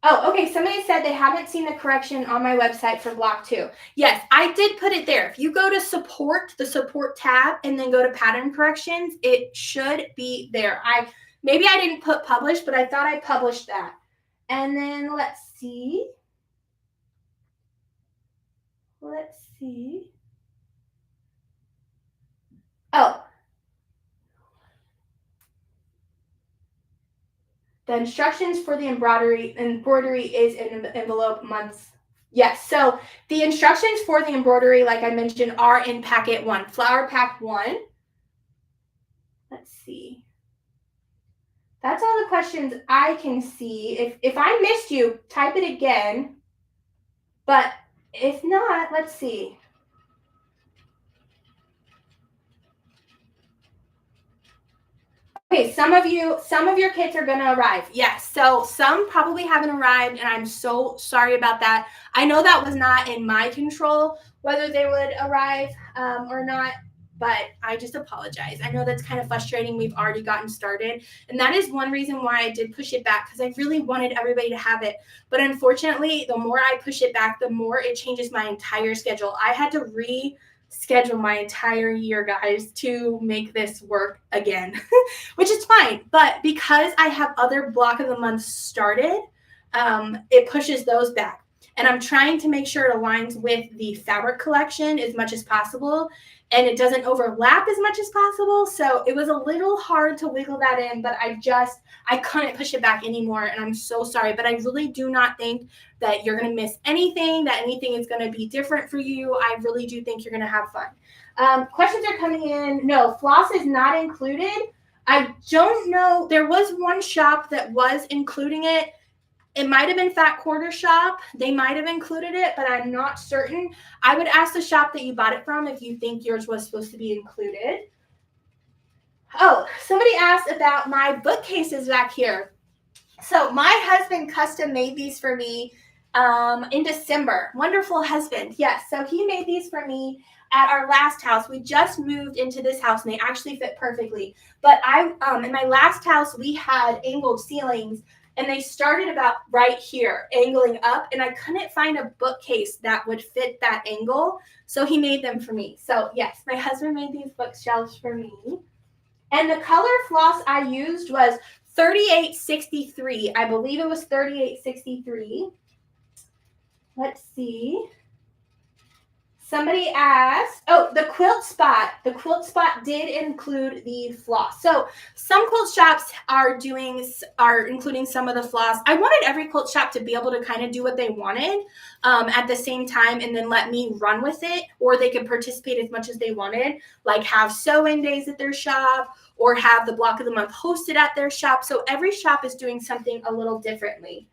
Oh, okay. Somebody said they haven't seen the correction on my website for block 2. Yes, I did put it there. If you go to support, the support tab, and then go to pattern corrections, it should be there. Maybe I didn't put publish, but I thought I published that. And then let's see. Oh, the instructions for the embroidery is in the envelope months. Yes, so the instructions for the embroidery, like I mentioned, are in packet 1, flower pack 1. Let's see. That's all the questions I can see. If I missed you, type it again. But if not, let's see. Okay, some of your kits are going to arrive. Yes, so some probably haven't arrived, and I'm so sorry about that. I know that was not in my control whether they would arrive or not, but I just apologize. I know that's kind of frustrating. We've already gotten started, and that is one reason why I did push it back, because I really wanted everybody to have it. But unfortunately, the more I push it back, the more it changes my entire schedule. I had to reschedule my entire year, guys, to make this work again, which is fine. But because I have other block of the month started, it pushes those back. And I'm trying to make sure it aligns with the fabric collection as much as possible, and it doesn't overlap as much as possible. So it was a little hard to wiggle that in, but I couldn't push it back anymore, and I'm so sorry. But I really do not think that you're going to miss anything, that anything is going to be different for you. I really do think you're going to have fun. Questions are coming in. No, floss is not included. I don't know. There was one shop that was including it. It might have been Fat Quarter Shop. They might have included it, but I'm not certain. I would ask the shop that you bought it from if you think yours was supposed to be included. Oh, somebody asked about my bookcases back here. So my husband custom made these for me in December. Wonderful husband. Yes, so he made these for me at our last house. We just moved into this house, and they actually fit perfectly. But in my last house, we had angled ceilings, and they started about right here, angling up, and I couldn't find a bookcase that would fit that angle, so he made them for me. So yes, my husband made these bookshelves for me. And the color floss I used was 3863. I believe it was 3863. Let's see. Somebody asked, oh, the quilt spot. The quilt spot did include the floss. So some quilt shops are including some of the floss. I wanted every quilt shop to be able to kind of do what they wanted at the same time, and then let me run with it, or they could participate as much as they wanted, like have sew-in days at their shop, or have the block of the month hosted at their shop. So every shop is doing something a little differently.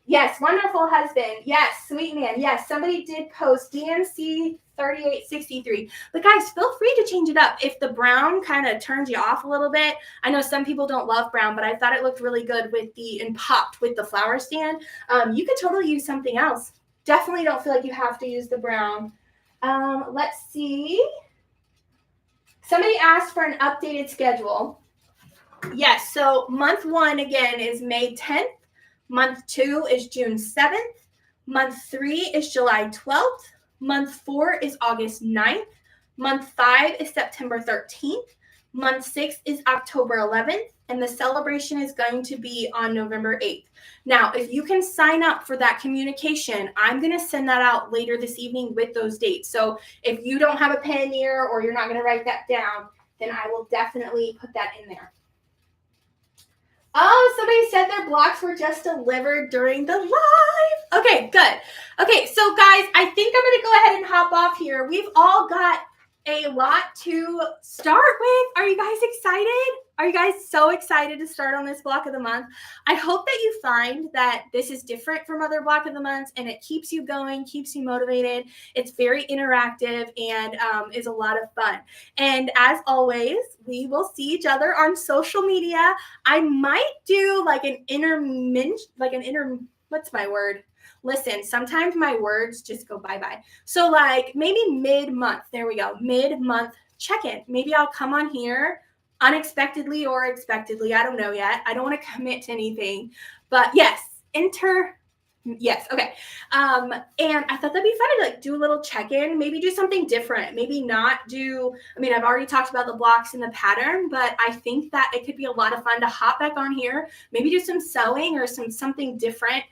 Yes, wonderful husband. Yes, sweet man. Yes, somebody did post DMC 3863. But guys, feel free to change it up. If the brown kind of turns you off a little bit, I know some people don't love brown, but I thought it looked really good and popped with the flower stand. You could totally use something else. Definitely don't feel like you have to use the brown. Let's see. Somebody asked for an updated schedule. Yes, so month 1 again is May 10th. Month 2 is June 7th. Month 3 is July 12th. Month 4 is August 9th. Month 5 is September 13th. Month 6 is October 11th. And the celebration is going to be on November 8th. Now, if you can sign up for that communication, I'm going to send that out later this evening with those dates. So if you don't have a pen near, or you're not going to write that down, then I will definitely put that in there. Oh, somebody said their blocks were just delivered during the live. Okay, good. Okay, so guys, I think I'm going to go ahead and hop off here. We've all got a lot to start with. Are you guys excited? Are you guys so excited to start on this block of the month? I hope that you find that this is different from other block of the months and it keeps you going, keeps you motivated. It's very interactive and is a lot of fun. And as always, we will see each other on social media. I might do like an what's my word? Listen, sometimes my words just go bye-bye. So like maybe mid-month, there we go, mid-month check-in. Maybe I'll come on here unexpectedly or expectedly. I don't know yet. I don't want to commit to anything. But yes, Yes. Okay. And I thought that'd be fun to like do a little check-in, maybe do something different, maybe not do, I mean, I've already talked about the blocks and the pattern, but I think that it could be a lot of fun to hop back on here, maybe do some sewing or something different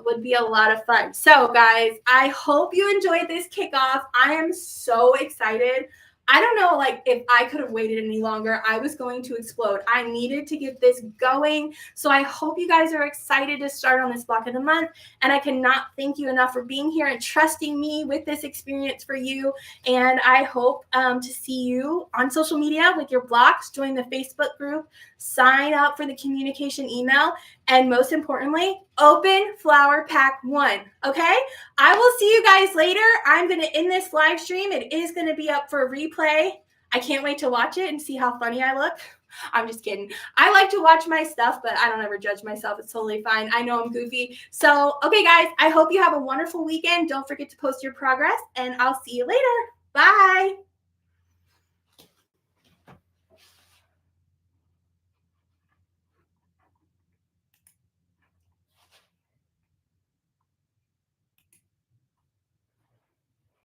would be a lot of fun. So guys, I hope you enjoyed this kickoff. I am so excited. I don't know, like, if I could have waited any longer, I was going to explode. I needed to get this going. So I hope you guys are excited to start on this block of the month. And I cannot thank you enough for being here and trusting me with this experience for you. And I hope to see you on social media with your blocks. Join the Facebook group, sign up for the communication email, and most importantly, open Flower Pack 1, okay? I will see you guys later. I'm going to end this live stream. It is going to be up for a replay. I can't wait to watch it and see how funny I look. I'm just kidding. I like to watch my stuff, but I don't ever judge myself. It's totally fine. I know I'm goofy. So, okay, guys, I hope you have a wonderful weekend. Don't forget to post your progress, and I'll see you later. Bye.